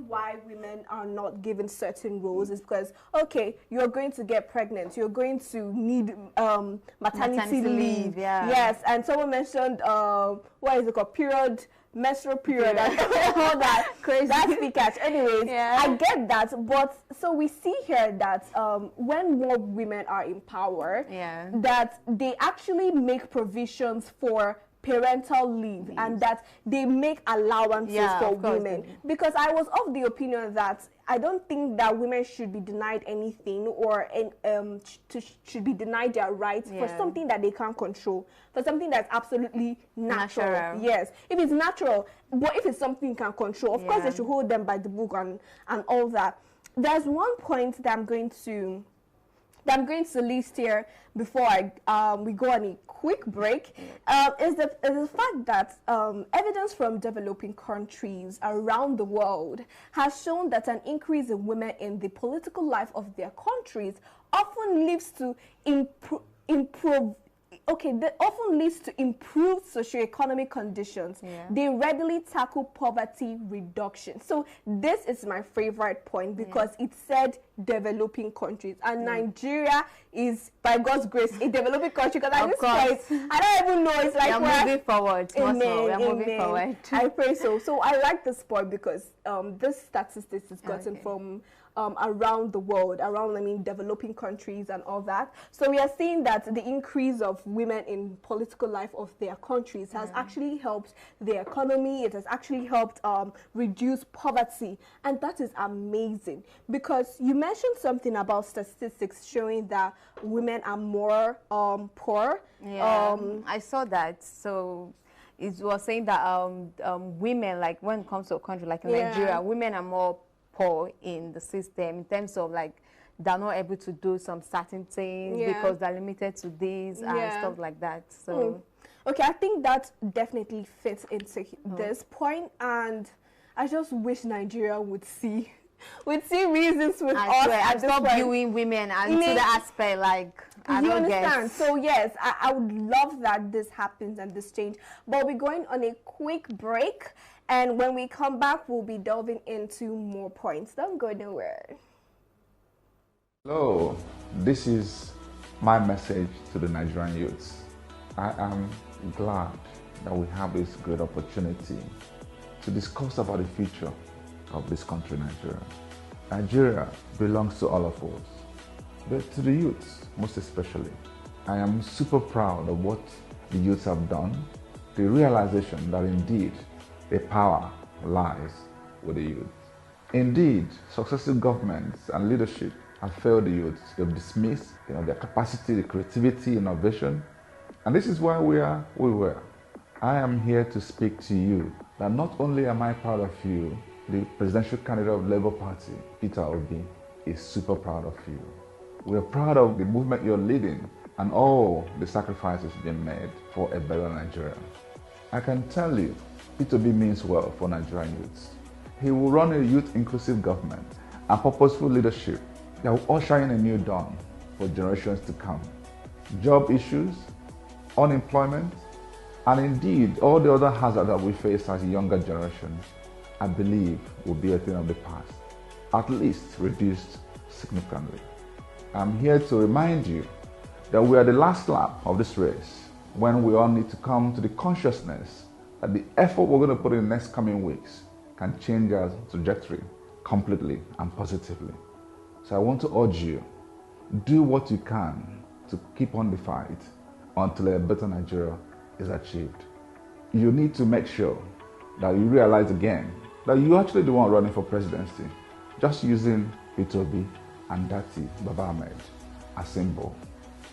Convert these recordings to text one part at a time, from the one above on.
Why women are not given certain roles is because, okay, you're going to get pregnant, you're going to need maternity leave. Yeah. Yes, and someone mentioned what is it called, menstrual period, and all that. Crazy. That's the catch. Anyways, yeah. I get that, but so we see here that when more women are in power, yeah, that they actually make provisions for parental leave and that they make allowances for women, because I was of the opinion that I don't think that women should be denied anything or should be denied their rights for something that they can't control, for something that's absolutely natural. Yes, if it's natural, but if it's something you can control, of course they should hold them by the book and all that. There's one point that I'm going to list here before we go on a quick break, is the fact that evidence from developing countries around the world has shown that an increase in women in the political life of their countries often leads to that often leads to improved socioeconomic conditions. They readily tackle poverty reduction. So this is my favorite point, because it said developing countries, and Nigeria is, by God's grace, a developing country, because at this point, I don't even know, it's like we're moving forward. Amen, we're moving forward. I pray so. So I like this point because this statistics is gotten from around the world, developing countries and all that. So we are seeing that the increase of women in political life of their countries has actually helped the economy. It has actually helped reduce poverty, and that is amazing, because you mentioned something about statistics showing that women are more poor. I saw that. So it was saying that women, like when it comes to a country like Nigeria, women are more poor in the system in terms of like they're not able to do some certain things because they're limited to this and stuff like that. So okay, I think that definitely fits into this point, and I just wish Nigeria would see reasons with us. I stop viewing women and to the aspect like I you don't understand. Guess. So yes, I would love that this happens and this change. But we're going on a quick break, and when we come back, we'll be delving into more points. Don't go nowhere. Hello, this is my message to the Nigerian youths. I am glad that we have this great opportunity to discuss about the future of this country, Nigeria. Nigeria belongs to all of us, but to the youths most especially. I am super proud of what the youths have done, the realization that indeed the power lies with the youth. Indeed, successive governments and leadership have failed the youths. They've dismissed their capacity, the creativity, innovation, and this is why we are where we were. I am here to speak to you that not only am I proud of you, the presidential candidate of the Labour Party, Peter Obi, is super proud of you. We are proud of the movement you're leading and all the sacrifices being made for a better Nigeria. I can tell you, Peter Obi means well for Nigerian youths. He will run a youth-inclusive government and purposeful leadership that will usher in a new dawn for generations to come. Job issues, unemployment, and indeed all the other hazards that we face as a younger generation, I believe will be a thing of the past, at least reduced significantly. I'm here to remind you that we are the last lap of this race, when we all need to come to the consciousness that the effort we're going to put in the next coming weeks can change our trajectory completely and positively. So I want to urge you, do what you can to keep on the fight until a better Nigeria is achieved. You need to make sure that you realize again that you're actually the one running for presidency, just using Peter Obi and Dati Baba Ahmed as symbol.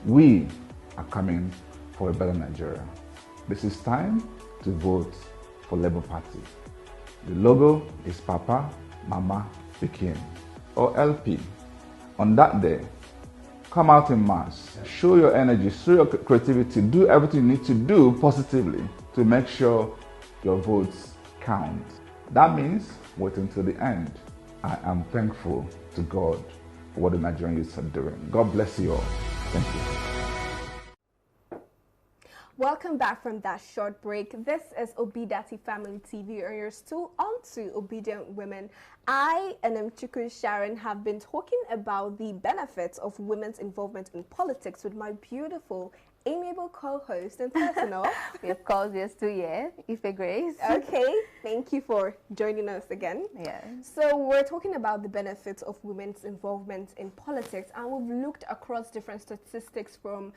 We are coming for a better Nigeria. This is time to vote for Labour Party. The logo is Papa, Mama, Pikin, or LP. On that day, come out in mass, show your energy, show your creativity, do everything you need to do positively to make sure your votes count. That means waiting till the end. I am thankful to God for what the Nigerian youths are doing. God bless you all. Thank you. Welcome back from that short break. This is Obidient Family TV, and you're still on to Obedient Women. I and Mchuku Sharon have been talking about the benefits of women's involvement in politics with my beautiful, amiable co-host and personal. Of course, we're still here, Ife Grace. Okay, thank you for joining us again. Yeah. So we're talking about the benefits of women's involvement in politics, and we've looked across different statistics from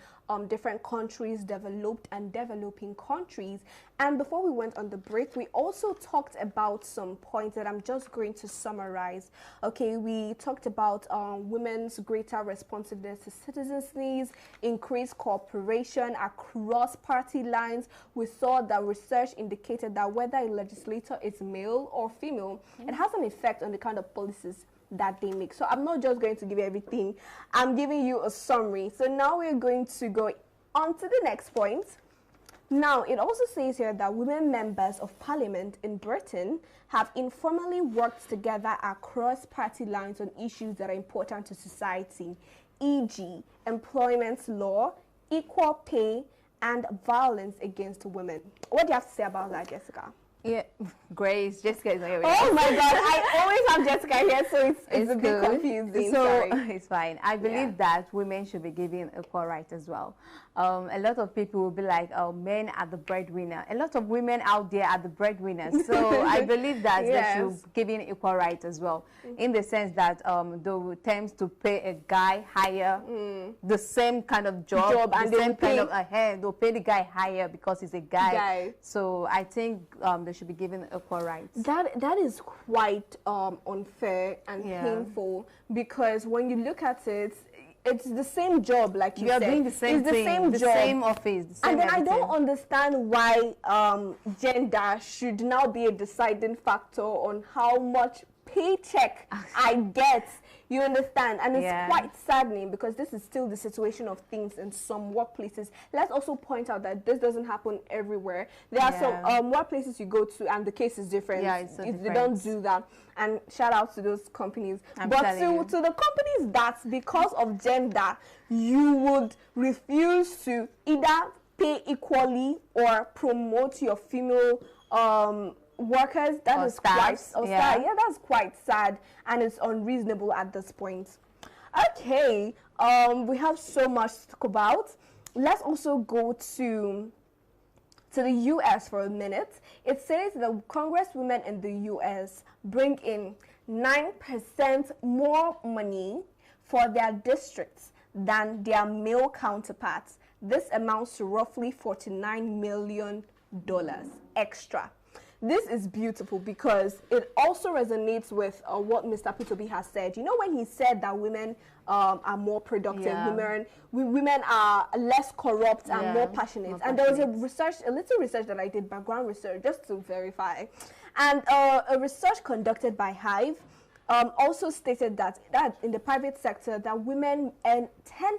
different countries, developed and developing countries. And before we went on the break, we also talked about some points that I'm just going to summarize. Okay, we talked about women's greater responsiveness to citizens' needs, increased cooperation across party lines. We saw that research indicated that whether a legislator is male or female, it has an effect on the kind of policies that they make. So I'm not just going to give you everything. I'm giving you a summary. So now we're going to go on to the next point. Now, it also says here that women members of parliament in Britain have informally worked together across party lines on issues that are important to society, e.g., employment law, equal pay, and violence against women. What do you have to say about that, Jessica? Yeah, Grace, Jessica is not here. Oh my God, I always have Jessica here, so it's a bit confusing. So sorry. It's fine. I believe that women should be given equal rights as well. A lot of people will be like, oh, men are the breadwinner. A lot of women out there are the breadwinners. So I believe that they should give in equal rights as well, in the sense that they tend to pay a guy higher, the same kind of job and the same kind of they'll pay the guy higher because he's a guy. So I think they should be given equal rights. That is quite unfair and painful, because when you look at it, it's the same job, like you said. You're doing the same thing, the same office, the same and then everything. I don't understand why gender should now be a deciding factor on how much paycheck I get. You understand? And it's quite saddening, because this is still the situation of things in some workplaces. Let's also point out that this doesn't happen everywhere. There are some workplaces you go to and the case is different. Yeah, it's so They don't do that. And shout out to those companies. But to the companies that, because of gender, you would refuse to either pay equally or promote your female workers, that is quite that's quite sad, and it's unreasonable at this point. Okay, we have so much to talk about. Let's also go to the US for a minute. It says that congresswomen in the US bring in 9% more money for their districts than their male counterparts. This amounts to roughly $49 million extra. This is beautiful, because it also resonates with what Mr. Putobi has said. You know, when he said that women are more productive, women are less corrupt and more passionate. And there was a little research that I did, background research, just to verify. And a research conducted by Hive also stated that in the private sector, that women earn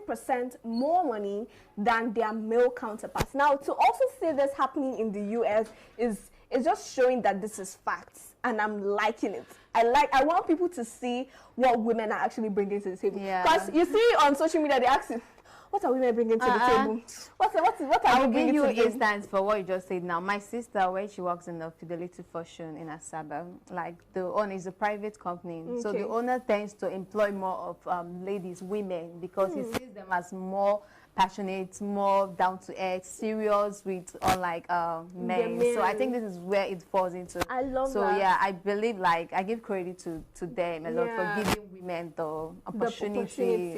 10% more money than their male counterparts. Now, to also see this happening in the US is just showing that this is facts, and I'm liking it. I want people to see what women are actually bringing to the table. Because you see on social media, they ask you, what are women bringing to the table? What are I'll you bringing give to you the table? instance for what you just said now. My sister, when she works in the Fidelity Fashion in Asaba, like the owner is a private company. So the owner tends to employ more of ladies, women, because he sees them as more passionate, more down to earth, serious with unlike men. So I think this is where it falls into. I love that. So yeah, I believe, like, I give credit to them a lot for giving women the opportunity.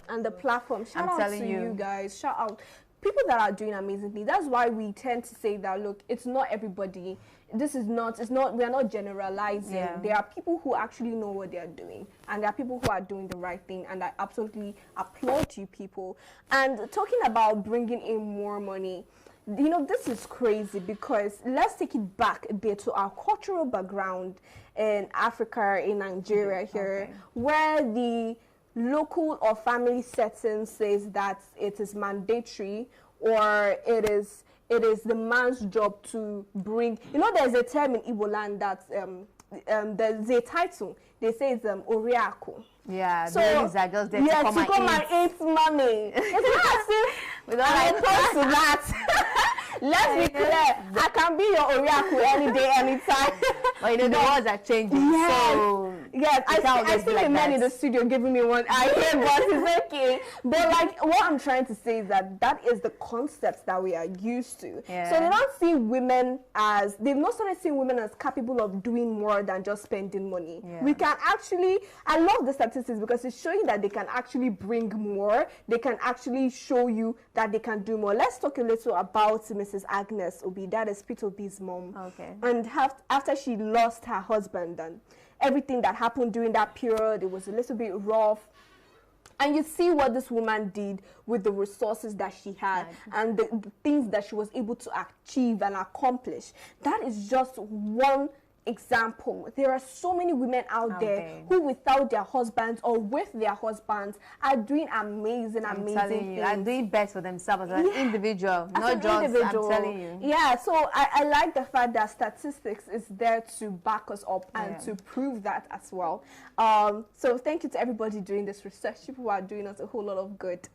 And the platform. Shout out to you guys. Shout out. People that are doing amazing things. That's why we tend to say that, look, it's not everybody. We are not generalizing. There are people who actually know what they are doing, and there are people who are doing the right thing, and I absolutely applaud you people. And talking about bringing in more money, you know, this is crazy, because let's take it back a bit to our cultural background in Africa, in Nigeria here, where the local or family setting says that it is mandatory, or it is the man's job to bring. You know, there's a term in Igbo land that there's a title. They say it's Oriako. Yeah, so the ladies are just there to come and eat money. It's not as if we don't like opposed to that. Let's be clear. I can be your oracle any day, anytime. But you know, the words are changing. Yes. So yes, I see the man in the studio giving me one. I hear, but it's okay. But like, what I'm trying to say is that is the concept that we are used to. Yeah. So they don't see women as, they've not started seeing women as capable of doing more than just spending money. Yeah. We can actually, I love the statistics because it's showing that they can actually bring more. They can actually show you that they can do more. Let's talk a little about Mrs. Agnes Obi, that is Peter Obi's mom. Okay. And after she lost her husband and everything that happened during that period, it was a little bit rough. And you see what this woman did with the resources that she had and the things that she was able to achieve and accomplish. That is just one example. There are so many women out there who without their husbands or with their husbands are doing amazing things. Are doing best for themselves as an individual, not just individual. I'm telling you. Yeah, so I like the fact that statistics is there to back us up and to prove that as well. So thank you to everybody doing this research. People are doing us a whole lot of good.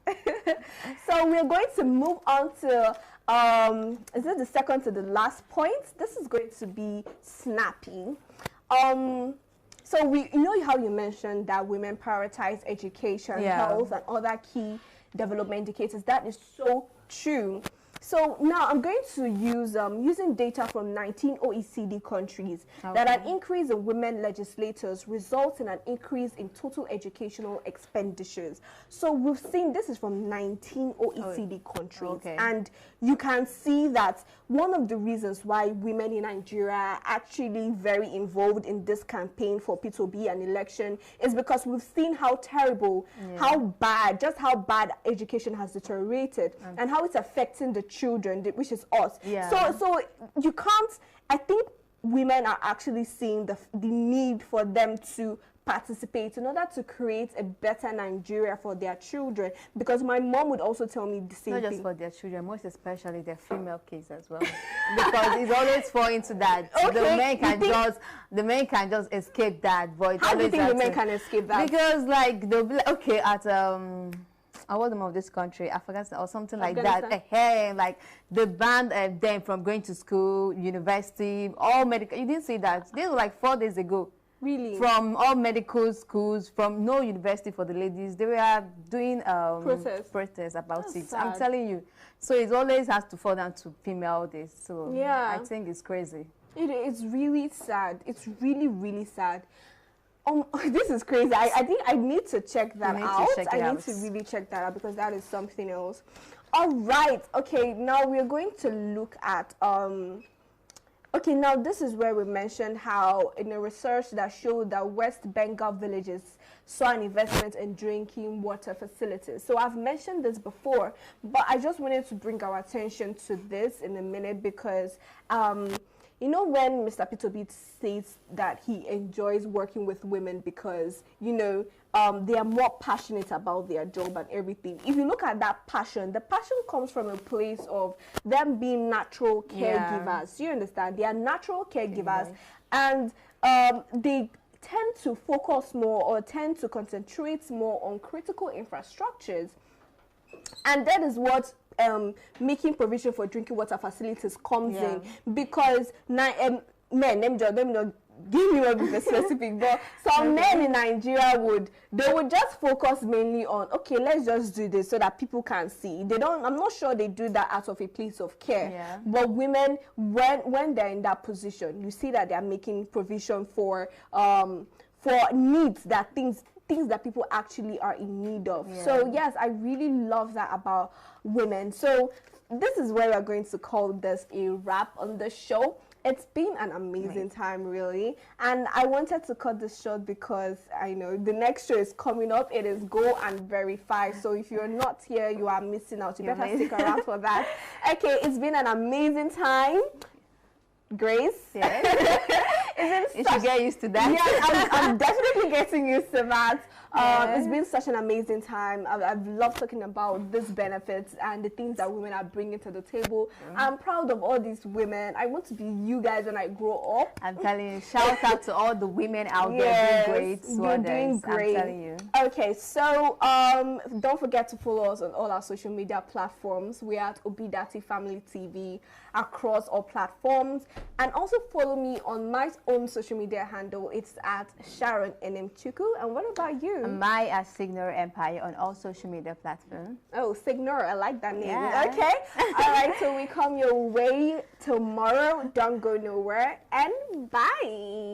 So we're going to move on to is it the second to the last point? This is going to be snappy. So you know how you mentioned that women prioritize education, health, and other key development indicators. That is so true. So now I'm going to use using data from 19 OECD countries that an increase in women legislators results in an increase in total educational expenditures. So we've seen this is from 19 OECD countries, and you can see that one of the reasons why women in Nigeria are actually very involved in this campaign for P2B and election is because we've seen how terrible, how bad education has deteriorated and how it's affecting the children, which is us. So you can't, I think women are actually seeing the need for them to participate in order to create a better Nigeria for their children, because my mom would also tell me the same thing. Not just for their children, most especially their female kids as well, because it's always fall into that. The men can just escape that, but how do you think the men can escape that? Because like they'll be like, okay, at I was the name of this country, Afghanistan or something like that. Hey, like they banned them from going to school, university, all medical. You didn't see that. This was like 4 days ago. Really? From all medical schools, from no university for the ladies, they were doing protests about it. Sad. I'm telling you. So it always has to fall down to female this. So I think it's crazy. It's really sad. It's really, really sad. This is crazy. I think I need to check that out. I need to really check that out because that is something else. All right. Okay, now we're going to look at okay, now this is where we mentioned how in a research that showed that West Bengal villages saw an investment in drinking water facilities. So I've mentioned this before, but I just wanted to bring our attention to this in a minute because you know, when Mr. P2B says that he enjoys working with women because, you know, they are more passionate about their job and everything. If you look at that passion, the passion comes from a place of them being natural caregivers. You understand? They are natural caregivers, and they tend to focus more or tend to concentrate more on critical infrastructures. And that is what making provision for drinking water facilities comes in, because men, let me not give you a specific, but some men in Nigeria would just focus mainly on, okay, let's just do this so that people can see. They don't, I'm not sure they do that out of a place of care. But women, when they're in that position, you see that they're making provision for needs, that things that people actually are in need of. So yes, I really love that about women. So this is where we're going to call this a wrap on the show. It's been an amazing time, really, and I wanted to cut this short because I know the next show is coming up. It is Go and Verify, so if you're not here, you are missing out. You better stick around for that. Okay, it's been an amazing time. Grace? Yes. You should get used to that. Yes, I'm definitely getting used to that. It's been such an amazing time. I've loved talking about these benefits and the things that women are bringing to the table. I'm proud of all these women. I want to be you guys when I grow up. I'm telling you, shout out to all the women out there doing great. You're doing great. I'm telling you. Okay, so don't forget to follow us on all our social media platforms. We are at Obidient Family TV across all platforms, and also follow me on my own social media handle. It's at Sharon Enemchuku. And what about you? My at Signor Empire on all social media platforms. Oh, Signor, I like that name. Yeah. Okay. All right, so we come your way tomorrow. Don't go nowhere, and bye.